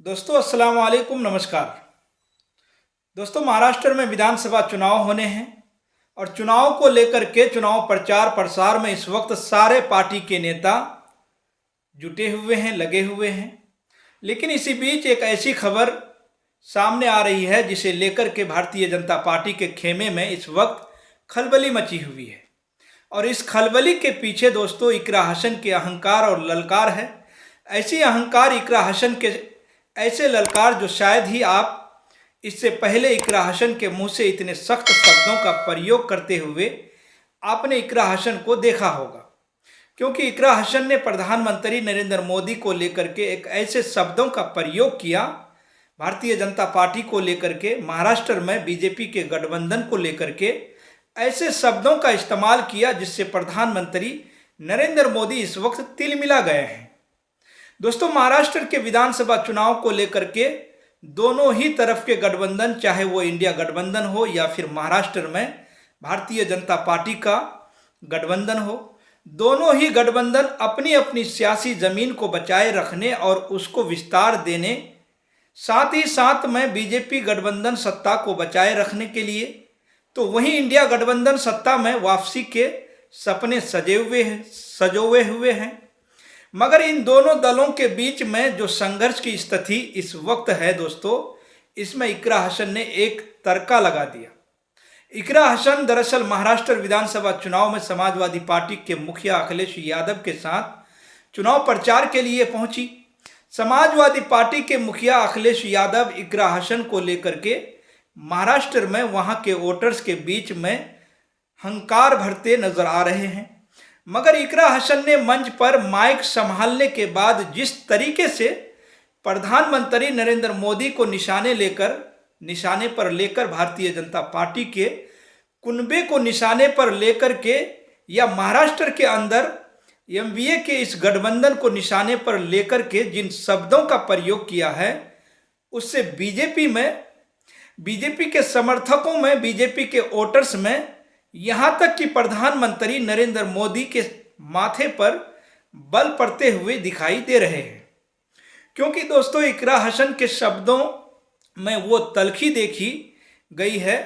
दोस्तों अस्सलाम वालेकुम, नमस्कार। दोस्तों, महाराष्ट्र में विधानसभा चुनाव होने हैं और चुनाव को लेकर के चुनाव प्रचार प्रसार में इस वक्त सारे पार्टी के नेता जुटे हुए हैं, लगे हुए हैं। लेकिन इसी बीच एक ऐसी खबर सामने आ रही है जिसे लेकर के भारतीय जनता पार्टी के खेमे में इस वक्त खलबली मची हुई है। और इस खलबली के पीछे दोस्तों इकरा हसन के अहंकार और ललकार है। ऐसी अहंकार इकरा हसन के ऐसे ललकार जो शायद ही आप इससे पहले इकरा हसन के मुंह से इतने सख्त शब्दों का प्रयोग करते हुए आपने इकरा हसन को देखा होगा। क्योंकि इकरा हसन ने प्रधानमंत्री नरेंद्र मोदी को लेकर के एक ऐसे शब्दों का प्रयोग किया, भारतीय जनता पार्टी को लेकर के, महाराष्ट्र में बीजेपी के गठबंधन को लेकर के ऐसे शब्दों का इस्तेमाल किया जिससे प्रधानमंत्री नरेंद्र मोदी इस वक्त तिलमिला गए हैं। दोस्तों, महाराष्ट्र के विधानसभा चुनाव को लेकर के दोनों ही तरफ के गठबंधन, चाहे वो इंडिया गठबंधन हो या फिर महाराष्ट्र में भारतीय जनता पार्टी का गठबंधन हो, दोनों ही गठबंधन अपनी अपनी सियासी जमीन को बचाए रखने और उसको विस्तार देने, साथ ही साथ में बीजेपी गठबंधन सत्ता को बचाए रखने के लिए, तो वहीं इंडिया गठबंधन सत्ता में वापसी के सपने सजोए हुए हैं। मगर इन दोनों दलों के बीच में जो संघर्ष की स्थिति इस वक्त है दोस्तों, इसमें इकरा हसन ने एक तड़का लगा दिया। इकरा हसन दरअसल महाराष्ट्र विधानसभा चुनाव में समाजवादी पार्टी के मुखिया अखिलेश यादव के साथ चुनाव प्रचार के लिए पहुंची। समाजवादी पार्टी के मुखिया अखिलेश यादव इकरा हसन को लेकर के महाराष्ट्र में वहां के वोटर्स के बीच में हंकार भरते नजर आ रहे हैं। मगर इकरा हसन ने मंच पर माइक संभालने के बाद जिस तरीके से प्रधानमंत्री नरेंद्र मोदी को निशाने पर लेकर भारतीय जनता पार्टी के कुनबे को निशाने पर लेकर के, या महाराष्ट्र के अंदर एमवीए के इस गठबंधन को निशाने पर लेकर के जिन शब्दों का प्रयोग किया है, उससे बीजेपी के समर्थकों में, बीजेपी के वोटर्स में, यहाँ तक कि प्रधानमंत्री नरेंद्र मोदी के माथे पर बल पड़ते हुए दिखाई दे रहे हैं। क्योंकि दोस्तों इकरा हसन के शब्दों में वो तलखी देखी गई है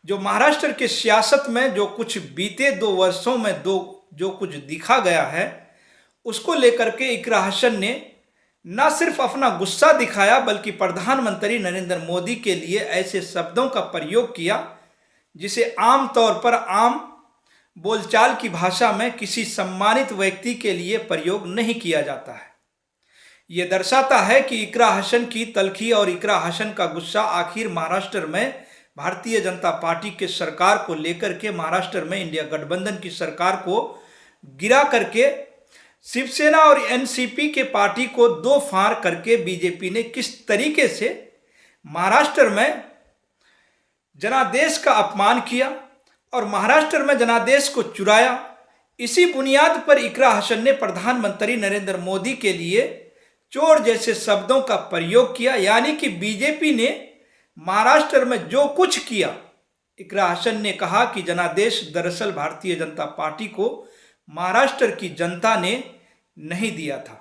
जो महाराष्ट्र के सियासत में जो कुछ बीते 2 वर्षों में जो कुछ दिखा गया है, उसको लेकर के इकरा हसन ने न सिर्फ अपना गुस्सा दिखाया बल्कि प्रधानमंत्री नरेंद्र मोदी के लिए ऐसे शब्दों का प्रयोग किया जिसे आम तौर पर आम बोलचाल की भाषा में किसी सम्मानित व्यक्ति के लिए प्रयोग नहीं किया जाता है। यह दर्शाता है कि इकरा हसन की तलखी और इकरा हसन का गुस्सा आखिर महाराष्ट्र में भारतीय जनता पार्टी के सरकार को लेकर के, महाराष्ट्र में इंडिया गठबंधन की सरकार को गिरा करके शिवसेना और एनसीपी के पार्टी को 2 फाड़ करके बीजेपी ने किस तरीके से महाराष्ट्र में जनादेश का अपमान किया और महाराष्ट्र में जनादेश को चुराया। इसी बुनियाद पर इकरा हसन ने प्रधानमंत्री नरेंद्र मोदी के लिए चोर जैसे शब्दों का प्रयोग किया। यानी कि बीजेपी ने महाराष्ट्र में जो कुछ किया, इकरा हसन ने कहा कि जनादेश दरअसल भारतीय जनता पार्टी को महाराष्ट्र की जनता ने नहीं दिया था।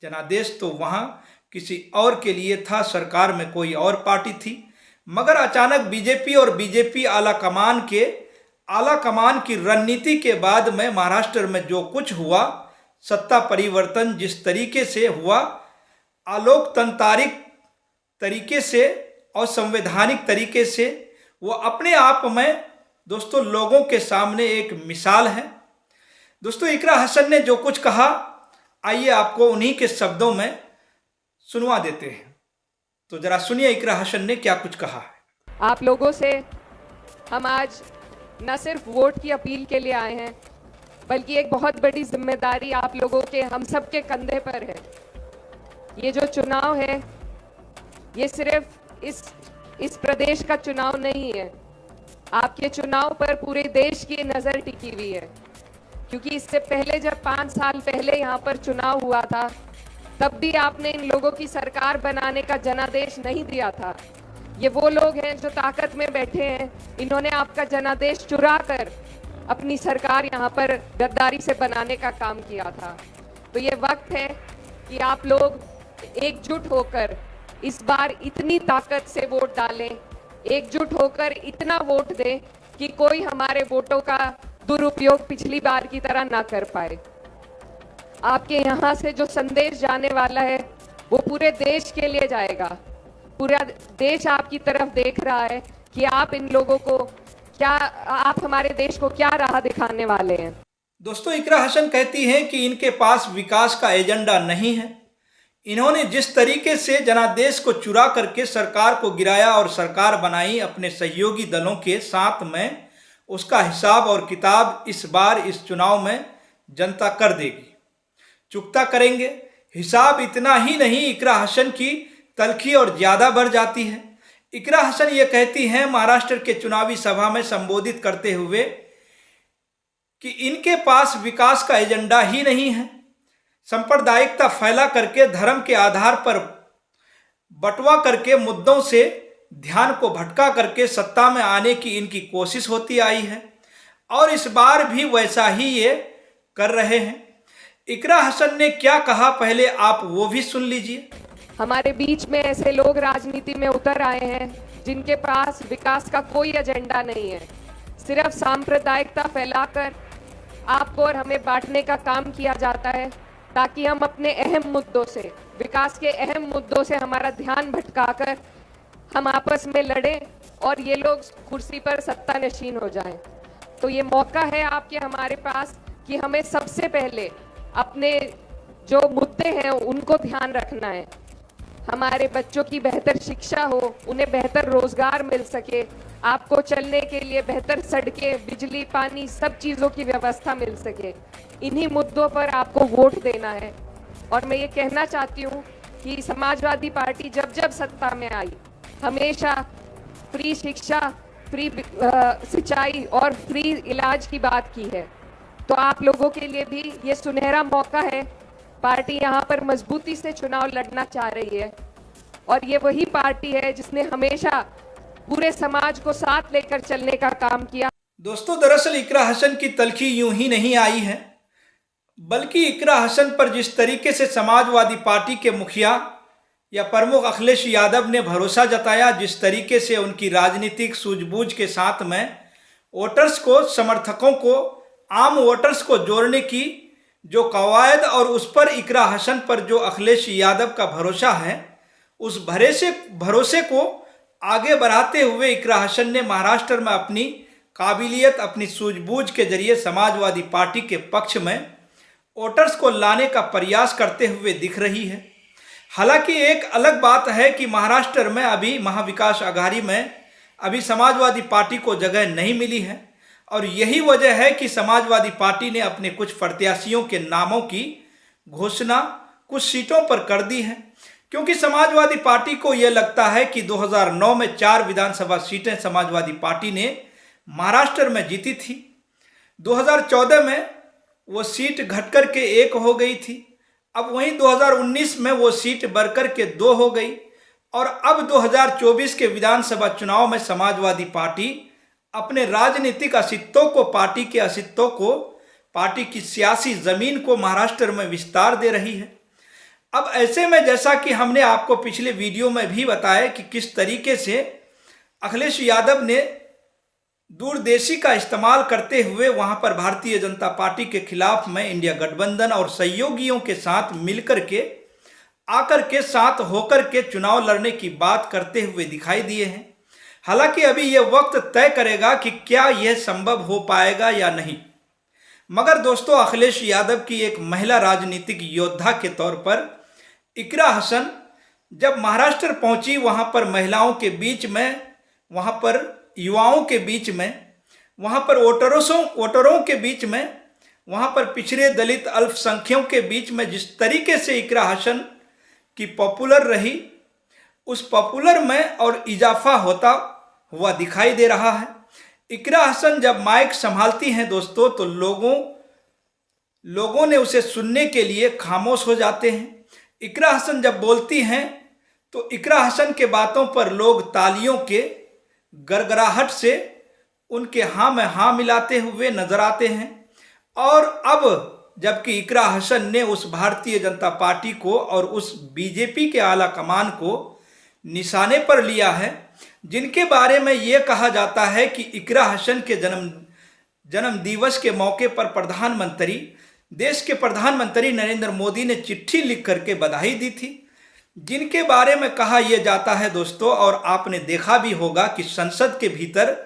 जनादेश तो वहाँ किसी और के लिए था, सरकार में कोई और पार्टी थी। मगर अचानक बीजेपी और बीजेपी आला कमान की रणनीति के बाद में महाराष्ट्र में जो कुछ हुआ, सत्ता परिवर्तन जिस तरीके से हुआ, आलोकतांत्रिक तरीके से और संवैधानिक तरीके से, वो अपने आप में दोस्तों लोगों के सामने एक मिसाल है। दोस्तों, इकरा हसन ने जो कुछ कहा, आइए आपको उन्हीं के शब्दों में सुनवा देते हैं। तो जरा सुनिए इकरा हसन ने क्या कुछ कहा है। आप लोगों से हम आज न सिर्फ वोट की अपील के लिए आए हैं, बल्कि एक बहुत बड़ी जिम्मेदारी आप लोगों के, हम सब के कंधे पर है। ये जो चुनाव है, ये सिर्फ इस प्रदेश का चुनाव नहीं है। आपके चुनाव पर पूरे देश की नज़र टिकी हुई है। क्योंकि इससे पहले जब 5 साल पहले यहाँ पर चुनाव हुआ था, तब भी आपने इन लोगों की सरकार बनाने का जनादेश नहीं दिया था। ये वो लोग हैं जो ताकत में बैठे हैं, इन्होंने आपका जनादेश चुरा कर अपनी सरकार यहाँ पर गद्दारी से बनाने का काम किया था। तो ये वक्त है कि आप लोग एकजुट होकर इस बार इतनी ताकत से वोट डालें, एकजुट होकर इतना वोट दें कि कोई हमारे वोटों का दुरुपयोग पिछली बार की तरह ना कर पाए। आपके यहाँ से जो संदेश जाने वाला है वो पूरे देश के लिए जाएगा। पूरा देश आपकी तरफ देख रहा है कि आप इन लोगों को क्या, आप हमारे देश को क्या राह दिखाने वाले हैं। दोस्तों, इकरा हसन कहती हैं कि इनके पास विकास का एजेंडा नहीं है। इन्होंने जिस तरीके से जनादेश को चुरा करके सरकार को गिराया और सरकार बनाई अपने सहयोगी दलों के साथ में, उसका हिसाब और किताब इस बार इस चुनाव में जनता कर देगी, चुकता करेंगे। हिसाब इतना ही नहीं, इकरा हसन की तलखी और ज़्यादा बढ़ जाती है। इकरा हसन ये कहती हैं महाराष्ट्र के चुनावी सभा में संबोधित करते हुए कि इनके पास विकास का एजेंडा ही नहीं है। सांप्रदायिकता फैला करके, धर्म के आधार पर बंटवा करके, मुद्दों से ध्यान को भटका करके सत्ता में आने की इनकी कोशिश होती आई है और इस बार भी वैसा ही ये कर रहे हैं। इकरा हसन ने क्या कहा, पहले आप वो भी सुन लीजिए। हमारे बीच में ऐसे लोग राजनीति में उतर आए हैं जिनके पास विकास का कोई एजेंडा नहीं है। सिर्फ सांप्रदायिकता फैलाकर आपको और हमें बांटने का काम किया जाता है ताकि हम अपने अहम मुद्दों से, विकास के अहम मुद्दों से हमारा ध्यान भटकाकर हम आपस में लड़ें और ये लोग कुर्सी पर सत्ता नशीन हो जाएं। तो ये मौका है आपके हमारे पास कि हमें सबसे पहले अपने जो मुद्दे हैं उनको ध्यान रखना है। हमारे बच्चों की बेहतर शिक्षा हो, उन्हें बेहतर रोजगार मिल सके, आपको चलने के लिए बेहतर सड़कें, बिजली, पानी, सब चीज़ों की व्यवस्था मिल सके। इन्हीं मुद्दों पर आपको वोट देना है। और मैं ये कहना चाहती हूँ कि समाजवादी पार्टी जब जब सत्ता में आई, हमेशा फ्री शिक्षा, फ्री सिंचाई और फ्री इलाज की बात की है। तो आप लोगों के लिए भी ये सुनहरा मौका है। पार्टी यहाँ पर मजबूती से चुनाव लड़ना चाह रही है और ये वही पार्टी है जिसने हमेशा पूरे समाज को साथ लेकर चलने का काम किया। दोस्तों, दरअसल इकरा हसन की तलखी यूं ही नहीं आई है, बल्कि इकरा हसन पर जिस तरीके से समाजवादी पार्टी के मुखिया या प्रमुख अखिलेश यादव ने भरोसा जताया, जिस तरीके से उनकी राजनीतिक सूझबूझ के साथ में वोटर्स को, समर्थकों को, आम वोटर्स को जोड़ने की जो कवायद और उस पर इकरा हसन पर जो अखिलेश यादव का भरोसा है, उस भरोसे को आगे बढ़ाते हुए इकरा हसन ने महाराष्ट्र में अपनी काबिलियत, अपनी सूझबूझ के जरिए समाजवादी पार्टी के पक्ष में वोटर्स को लाने का प्रयास करते हुए दिख रही है। हालांकि एक अलग बात है कि महाराष्ट्र में अभी महाविकास आघाड़ी में अभी समाजवादी पार्टी को जगह नहीं मिली है और यही वजह है कि समाजवादी पार्टी ने अपने कुछ प्रत्याशियों के नामों की घोषणा कुछ सीटों पर कर दी है, क्योंकि समाजवादी पार्टी को यह लगता है कि 2009 में 4 विधानसभा सीटें समाजवादी पार्टी ने महाराष्ट्र में जीती थी। 2014 में वो सीट घट कर के 1 हो गई थी। अब वहीं 2019 में वो सीट बढ़कर के 2 हो गई और अब 2024 के विधानसभा चुनाव में समाजवादी पार्टी अपने राजनीतिक अस्तित्व को, पार्टी के अस्तित्व को, पार्टी की सियासी जमीन को महाराष्ट्र में विस्तार दे रही है। अब ऐसे में जैसा कि हमने आपको पिछले वीडियो में भी बताया कि किस तरीके से अखिलेश यादव ने दूरदेशी का इस्तेमाल करते हुए वहां पर भारतीय जनता पार्टी के खिलाफ में इंडिया गठबंधन और सहयोगियों के साथ मिलकर के, आकर के, साथ होकर के चुनाव लड़ने की बात करते हुए दिखाई दिए हैं। हालांकि अभी यह वक्त तय करेगा कि क्या यह संभव हो पाएगा या नहीं। मगर दोस्तों, अखिलेश यादव की एक महिला राजनीतिक योद्धा के तौर पर इकरा हसन जब महाराष्ट्र पहुंची, वहां पर महिलाओं के बीच में, वहां पर युवाओं के बीच में, वहां पर वोटरों के बीच में, वहां पर पिछड़े दलित अल्पसंख्यकों के बीच में जिस तरीके से इकरा हसन की पॉपुलर रही, उस पॉपुलर में और इजाफा होता हुआ दिखाई दे रहा है। इकरा हसन जब माइक संभालती हैं दोस्तों, तो लोगों ने उसे सुनने के लिए खामोश हो जाते हैं। इकरा हसन जब बोलती हैं तो इकरा हसन के बातों पर लोग तालियों के गड़गड़ाहट से उनके हाँ में हाँ मिलाते हुए नजर आते हैं। और अब जबकि इकरा हसन ने उस भारतीय जनता पार्टी को और उस बीजेपी के आला कमान को निशाने पर लिया है, जिनके बारे में ये कहा जाता है कि इकरा हसन के जन्म दिवस के मौके पर देश के प्रधानमंत्री नरेंद्र मोदी ने चिट्ठी लिख करके बधाई दी थी, जिनके बारे में कहा यह जाता है दोस्तों, और आपने देखा भी होगा कि संसद के भीतर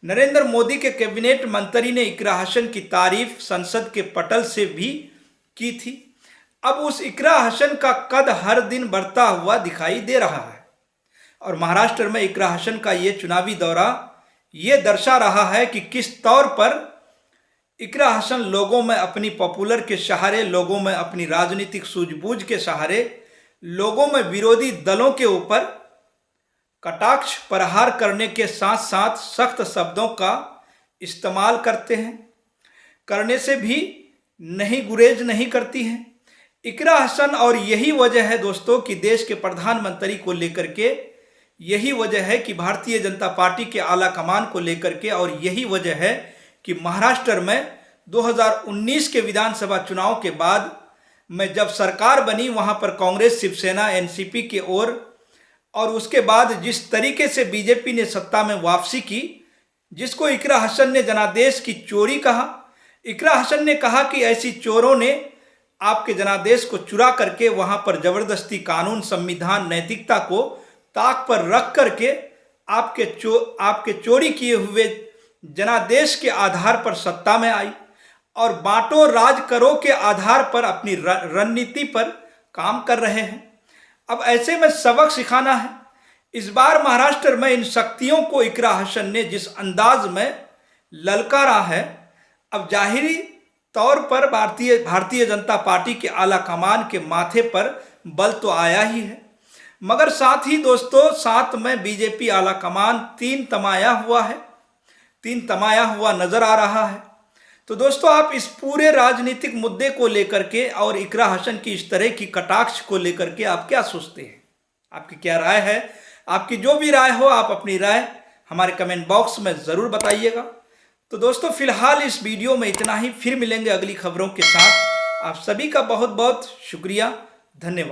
नरेंद्र मोदी के कैबिनेट मंत्री ने इकरा हसन की तारीफ संसद के पटल से भी की थी। अब उस इकरा हसन का कद हर दिन बढ़ता हुआ दिखाई दे रहा है और महाराष्ट्र में इकरा हसन का ये चुनावी दौरा ये दर्शा रहा है कि किस तौर पर इकरा हसन लोगों में अपनी पॉपुलर के सहारे, लोगों में अपनी राजनीतिक सूझबूझ के सहारे, लोगों में विरोधी दलों के ऊपर कटाक्ष प्रहार करने के साथ साथ सख्त शब्दों का इस्तेमाल करने से भी गुरेज नहीं करती हैं इकरा हसन। और यही वजह है दोस्तों कि देश के प्रधानमंत्री को लेकर के, यही वजह है कि भारतीय जनता पार्टी के आला कमान को लेकर के, और यही वजह है कि महाराष्ट्र में 2019 के विधानसभा चुनाव के बाद में जब सरकार बनी, वहां पर कांग्रेस, शिवसेना, एनसीपी के और उसके बाद जिस तरीके से बीजेपी ने सत्ता में वापसी की, जिसको इकरा हसन ने जनादेश की चोरी कहा। इकरा हसन ने कहा कि ऐसी चोरों ने आपके जनादेश को चुरा करके वहां पर जबरदस्ती कानून, संविधान, नैतिकता को ताक पर रख करके आपके चोरी किए हुए जनादेश के आधार पर सत्ता में आई और बांटो राज करो के आधार पर अपनी रणनीति पर काम कर रहे हैं। अब ऐसे में सबक सिखाना है। इस बार महाराष्ट्र में इन शक्तियों को इकरा हसन ने जिस अंदाज में ललकारा है, अब जाहिरी तौर पर भारतीय जनता पार्टी के आला कमान के माथे पर बल तो आया ही है, मगर साथ ही दोस्तों साथ में बीजेपी आला कमान तीन तमाया हुआ नजर आ रहा है। तो दोस्तों आप इस पूरे राजनीतिक मुद्दे को लेकर के और इकरा हसन की इस तरह की कटाक्ष को लेकर के आप क्या सोचते हैं? आपकी क्या राय है? आपकी जो भी राय हो आप अपनी राय हमारे कमेंट बॉक्स में ज़रूर बताइएगा। तो दोस्तों फिलहाल इस वीडियो में इतना ही, फिर मिलेंगे अगली खबरों के साथ। आप सभी का बहुत बहुत शुक्रिया, धन्यवाद।